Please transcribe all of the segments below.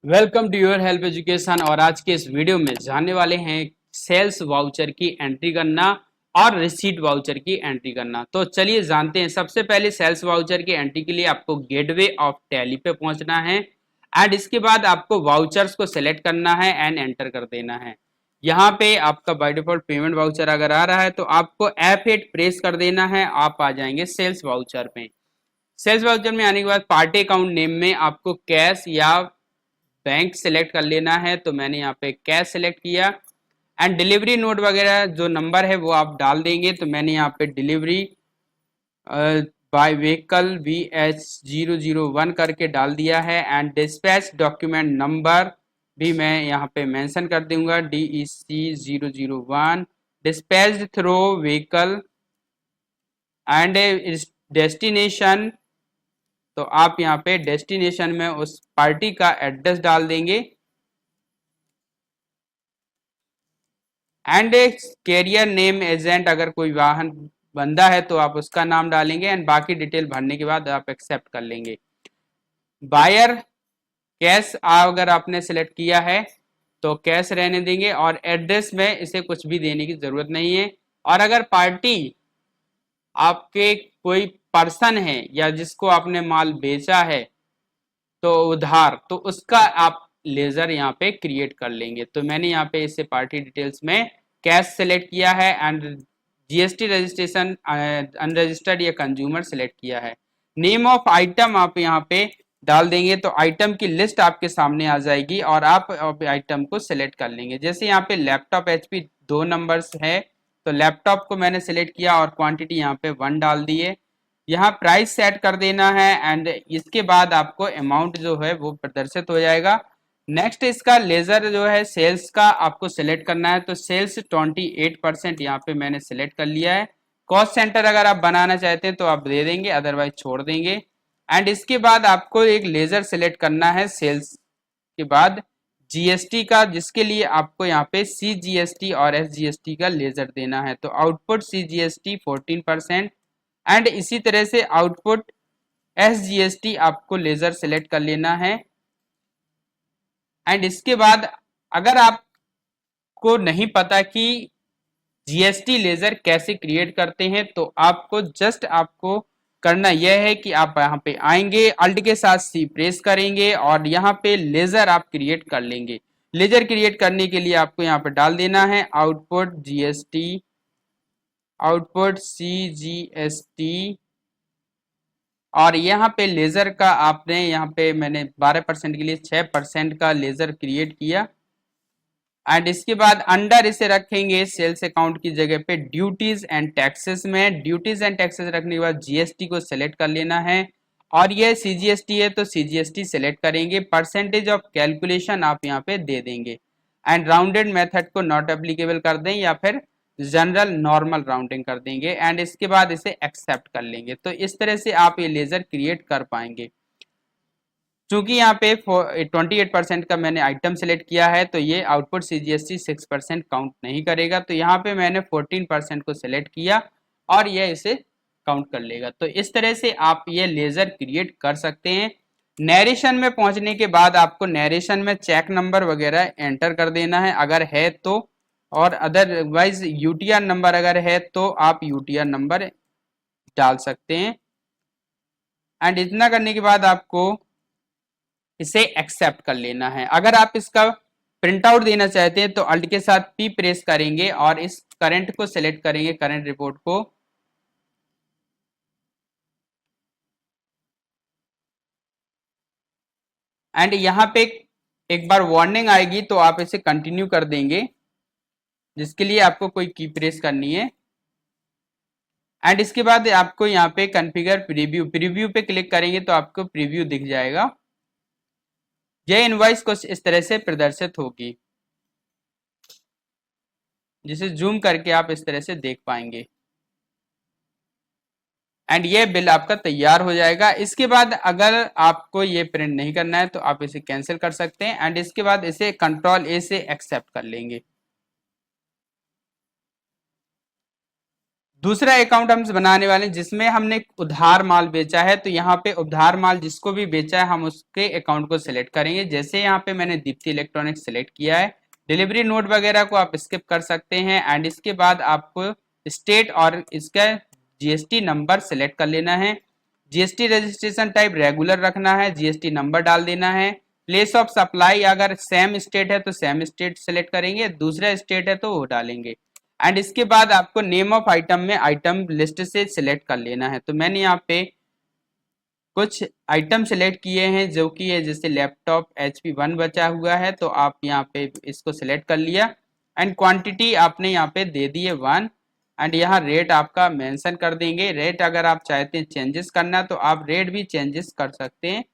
Welcome to your help education. और आज के इस वीडियो में जानने वाले हैं सेल्स वाउचर की एंट्री करना और रिसीट वाउचर की एंट्री करना। तो चलिए जानते हैं। सबसे पहले सेल्स वाउचर की एंट्री के लिए आपको गेटवे ऑफ टैली पे पहुंचना है एंड इसके बाद आपको वाउचर्स को सिलेक्ट करना है एंड एंटर कर देना है। यहाँ पे आपका बाय डिफॉल्ट पेमेंट वाउचर अगर आ रहा है तो आपको F8 प्रेस कर देना है, आप आ जाएंगे सेल्स वाउचर पे। सेल्स वाउचर में आने के बाद पार्टी अकाउंट नेम में आपको कैश या बैंक सिलेक्ट कर लेना है, तो मैंने यहाँ पे कैश सिलेक्ट किया एंड डिलीवरी नोट वगैरह जो नंबर है वो आप डाल देंगे। तो मैंने यहाँ पे डिलीवरी बाय व्हीकल VH001 करके डाल दिया है एंड डिस्पैच डॉक्यूमेंट नंबर भी मैं यहाँ पे मेंशन कर दूंगा DEC001 dispatched through vehicle and destination. तो आप यहाँ पे डेस्टिनेशन में उस पार्टी का एड्रेस डाल देंगे एंड कैरियर नेम एजेंट, अगर कोई वाहन बंदा है तो आप उसका नाम डालेंगे एंड बाकी डिटेल भरने के बाद आप एक्सेप्ट कर लेंगे। बायर कैश अगर आपने सेलेक्ट किया है तो कैश रहने देंगे और एड्रेस में इसे कुछ भी देने की जरूरत नहीं है। और अगर पार्टी आपके कोई पर्सन है या जिसको आपने माल बेचा है तो उधार, तो उसका आप लेजर यहाँ पे क्रिएट कर लेंगे। तो मैंने यहाँ पे इसे पार्टी डिटेल्स में कैश सेलेक्ट किया है एंड जीएसटी रजिस्ट्रेशन अनरजिस्टर्ड या कंज्यूमर सेलेक्ट किया है। नेम ऑफ आइटम आप यहाँ पे डाल देंगे तो आइटम की लिस्ट आपके सामने आ जाएगी और आप आइटम को सिलेक्ट कर लेंगे। जैसे यहाँ पे लैपटॉप HP 2 नंबर्स है तो लैपटॉप को मैंने सिलेक्ट किया और क्वांटिटी यहाँ पे 1 डाल दिए। यहाँ प्राइस सेट कर देना है एंड इसके बाद आपको अमाउंट जो है वो प्रदर्शित हो जाएगा। नेक्स्ट इसका लेजर जो है सेल्स का आपको सिलेक्ट करना है, तो सेल्स 28% यहाँ पे मैंने सिलेक्ट कर लिया है। कॉस्ट सेंटर अगर आप बनाना चाहते हैं तो आप दे देंगे, अदरवाइज छोड़ देंगे। एंड इसके बाद आपको एक लेजर सिलेक्ट करना है सेल्स के बाद जीएसटी का, जिसके लिए आपको यहाँ पे CGST और SGST का लेजर देना है। तो आउटपुट CGST 14% एंड इसी तरह से आउटपुट SGST आपको लेजर सेलेक्ट कर लेना है। एंड इसके बाद अगर आपको नहीं पता कि जीएसटी लेजर कैसे क्रिएट करते हैं तो आपको आपको करना यह है कि आप यहाँ पे आएंगे, अल्ट के साथ C प्रेस करेंगे और यहाँ पे लेजर आप क्रिएट कर लेंगे। लेजर क्रिएट करने के लिए आपको यहाँ पे डाल देना है आउटपुट GST, आउटपुट CGST और यहाँ पे लेजर का आपने यहाँ पे मैंने 12% के लिए 6% का लेजर क्रिएट किया एंड इसके बाद अंडर इसे रखेंगे सेल्स अकाउंट की जगह पे ड्यूटीज एंड टैक्सेस में। ड्यूटीज एंड टैक्सेस रखने के बाद जीएसटी को सिलेक्ट कर लेना है और ये सीजीएसटी है तो सीजीएसटी सिलेक्ट करेंगे। परसेंटेज ऑफ कैलकुलेशन आप यहाँ पे दे देंगे एंड राउंडेड मेथड को नॉट एप्लीकेबल कर दें या फिर जनरल नॉर्मल राउंडिंग कर देंगे एंड इसके बाद इसे एक्सेप्ट कर लेंगे। तो इस तरह से आप ये लेजर क्रिएट कर पाएंगे। चूंकि यहाँ पे 28% का मैंने आइटम सेलेक्ट किया है तो ये आउटपुट CGST 6% काउंट नहीं करेगा। तो यहाँ पे मैंने 14% को सिलेक्ट किया और ये इसे काउंट कर लेगा। तो इस तरह से आप ये लेजर क्रिएट कर सकते हैं। नैरेशन में पहुंचने के बाद आपको नैरेशन में चेक नंबर वगैरह एंटर कर देना है अगर है तो, और अदरवाइज UTR नंबर अगर है तो आप UTR नंबर डाल सकते हैं। एंड इतना करने के बाद आपको इसे एक्सेप्ट कर लेना है। अगर आप इसका प्रिंट आउट देना चाहते हैं तो अल्ट के साथ P प्रेस करेंगे और इस करंट को सिलेक्ट करेंगे, करंट रिपोर्ट को, एंड यहाँ पे एक बार वार्निंग आएगी तो आप इसे कंटिन्यू कर देंगे, जिसके लिए आपको कोई की प्रेस करनी है। एंड इसके बाद आपको यहाँ पे कॉन्फ़िगर प्रीव्यू, प्रीव्यू पे क्लिक करेंगे तो आपको प्रीव्यू दिख जाएगा। यह इनवॉइस कुछ इस तरह से प्रदर्शित होगी, जिसे जूम करके आप इस तरह से देख पाएंगे एंड ये बिल आपका तैयार हो जाएगा। इसके बाद अगर आपको ये प्रिंट नहीं करना है तो आप इसे कैंसिल कर सकते हैं एंड इसके बाद इसे कंट्रोल A से एक्सेप्ट कर लेंगे। दूसरा अकाउंट हम बनाने वाले हैं जिसमें हमने उधार माल बेचा है, तो यहाँ पे उधार माल जिसको भी बेचा है हम उसके अकाउंट को सिलेक्ट करेंगे। जैसे यहाँ पे मैंने दीप्ति इलेक्ट्रॉनिक्स सिलेक्ट किया है, डिलीवरी नोट वगैरह को आप स्किप कर सकते हैं। एंड इसके बाद आपको स्टेट और इसका जीएसटी नंबर सिलेक्ट कर लेना है। जीएसटी रजिस्ट्रेशन टाइप रेगुलर रखना है, जीएसटी नंबर डाल देना है। प्लेस ऑफ सप्लाई अगर सेम स्टेट है तो सेम स्टेट सिलेक्ट करेंगे, दूसरा स्टेट है तो वो डालेंगे। एंड इसके बाद आपको नेम ऑफ आइटम में आइटम लिस्ट से सिलेक्ट कर लेना है। तो मैंने यहाँ पे कुछ आइटम सिलेक्ट किए हैं जो कि है, जैसे लैपटॉप HP 1 बचा हुआ है तो आप यहाँ पे इसको सिलेक्ट कर लिया। एंड क्वांटिटी आपने यहाँ पे दे दी है 1। एंड यहाँ रेट आपका मेंशन कर देंगे। रेट अगर आप चाहते हैं चेंजेस करना तो आप रेट भी चेंजेस कर सकते हैं।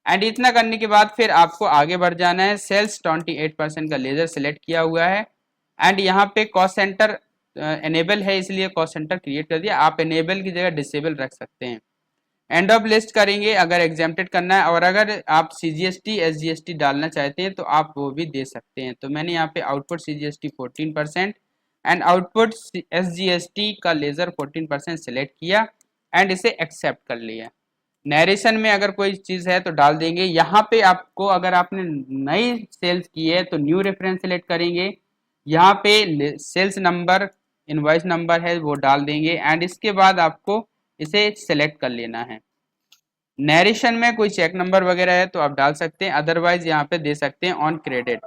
एंड इतना करने के बाद फिर आपको आगे बढ़ जाना है। सेल्स 28% का लेजर सिलेक्ट किया हुआ है। एंड यहाँ पे कॉस्ट सेंटर एनेबल है इसलिए कॉस्ट सेंटर क्रिएट कर दिया, आप एनेबल की जगह डिसेबल रख सकते हैं। एंड ऑफ लिस्ट करेंगे अगर एग्जेम्प्टेड करना है, और अगर आप CGST SGST डालना चाहते हैं तो आप वो भी दे सकते हैं। तो मैंने यहाँ पे output CGST 14% and output SGST का लेजर 14% सिलेक्ट किया एंड इसे एक्सेप्ट कर लिया। नरेशन में अगर कोई चीज़ है तो डाल देंगे। यहाँ पे आपको अगर आपने नई सेल्स की है तो न्यू रेफरेंस सिलेक्ट करेंगे। यहाँ पे सेल्स नंबर इनवॉइस नंबर है वो डाल देंगे। एंड इसके बाद आपको इसे सिलेक्ट कर लेना है। नरेशन में कोई चेक नंबर वगैरह है तो आप डाल सकते हैं, अदरवाइज यहाँ पे दे सकते हैं ऑन क्रेडिट,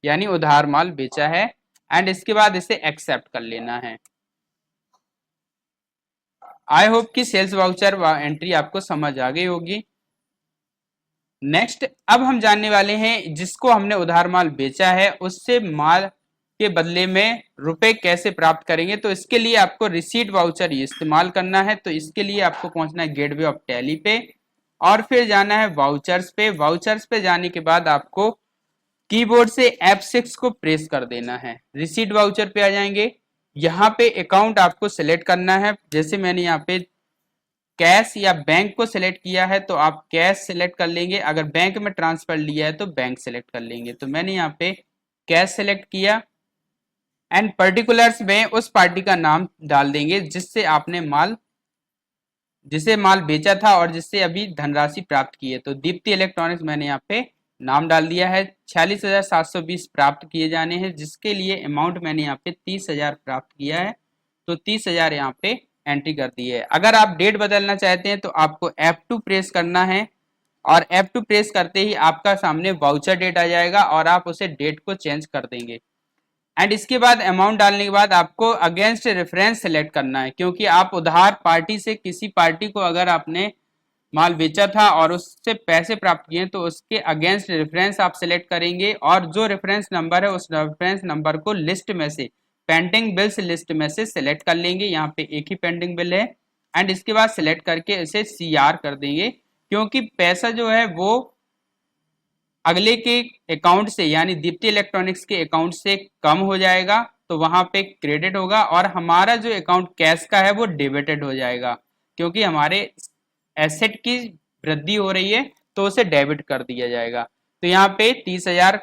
यानी उधार माल बेचा है। एंड इसके बाद इसे एक्सेप्ट कर लेना है। आई होप कि सेल्स वाउचर एंट्री आपको समझ आ गई होगी। नेक्स्ट अब हम जानने वाले हैं जिसको हमने उधार माल बेचा है उससे माल के बदले में रुपए कैसे प्राप्त करेंगे। तो इसके लिए आपको रिसीट वाउचर इस्तेमाल करना है। तो इसके लिए आपको पहुंचना है गेटवे ऑफ टैली पे और फिर जाना है वाउचर्स पे। वाउचर्स पे जाने के बाद आपको कीबोर्ड से F6 को प्रेस कर देना है। रिसीट वाउचर पे आ जाएंगे। यहाँ पे अकाउंट आपको सिलेक्ट करना है। जैसे मैंने यहाँ पे कैश या बैंक को सिलेक्ट किया है तो आप कैश सिलेक्ट कर लेंगे, अगर बैंक में ट्रांसफर लिया है तो बैंक सिलेक्ट कर लेंगे। तो मैंने यहाँ पे कैश सिलेक्ट किया एंड पर्टिकुलर्स में उस पार्टी का नाम डाल देंगे जिससे आपने जिसे माल बेचा था और जिससे अभी धनराशि प्राप्त की है। तो दीप्ति इलेक्ट्रॉनिक्स मैंने यहाँ पे नाम डाल दिया है। 46,720 प्राप्त किए जाने हैं जिसके लिए अमाउंट मैंने यहाँ पे 30,000 प्राप्त किया है। तो 30,000 यहाँ पे एंट्री कर दी है। अगर आप डेट बदलना चाहते हैं तो आपको F2 प्रेस करना है और F2 प्रेस करते ही आपका सामने वाउचर डेट आ जाएगा और आप उसे डेट को चेंज कर देंगे। एंड इसके बाद अमाउंट डालने के बाद आपको अगेंस्ट रेफरेंस सेलेक्ट करना है, क्योंकि आप उधार पार्टी से किसी पार्टी को अगर आपने माल बेचा था और उससे पैसे प्राप्त किए तो उसके अगेंस्ट रेफरेंस आप सिलेक्ट करेंगे और जो रेफरेंस नंबर है उस रेफरेंस नंबर को लिस्ट में से पेंडिंग बिल्स लिस्ट में से सिलेक्ट कर लेंगे। यहाँ पे एक ही पेंडिंग बिल है एंड इसके बाद सिलेक्ट करके इसे CR कर देंगे, क्योंकि पैसा जो है वो अगले के अकाउंट से यानी दीप्ति इलेक्ट्रॉनिक्स के अकाउंट से कम हो जाएगा तो वहां पे क्रेडिट होगा और हमारा जो अकाउंट कैश का है वो डेबिटेड हो जाएगा, क्योंकि हमारे एसेट की वृद्धि हो रही है तो उसे डेबिट कर दिया जाएगा। तो यहाँ पे 30,000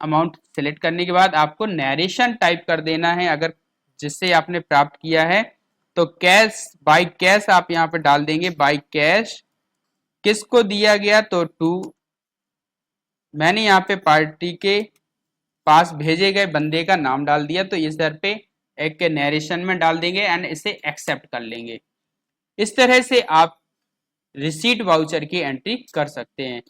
अमाउंट सिलेक्ट करने के बाद आपको नरेशन टाइप कर देना है अगर जिससे आपने प्राप्त किया है। तो कैश बाय कैश आप यहाँ पे डाल देंगे। बाय कैश किसको दिया गया तो मैंने यहाँ पे पार्टी के पास भेजे गए बंदे का नाम डाल दिया। तो इस दर पे एक नरेशन में डाल देंगे एंड इसे एक्सेप्ट कर लेंगे। इस तरह से आप रिसीट वाउचर की एंट्री कर सकते हैं।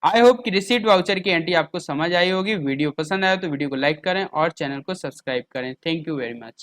आई होप कि रिसीट वाउचर की एंट्री आपको समझ आई होगी। वीडियो पसंद आया तो वीडियो को लाइक करें और चैनल को सब्सक्राइब करें। Thank you very much.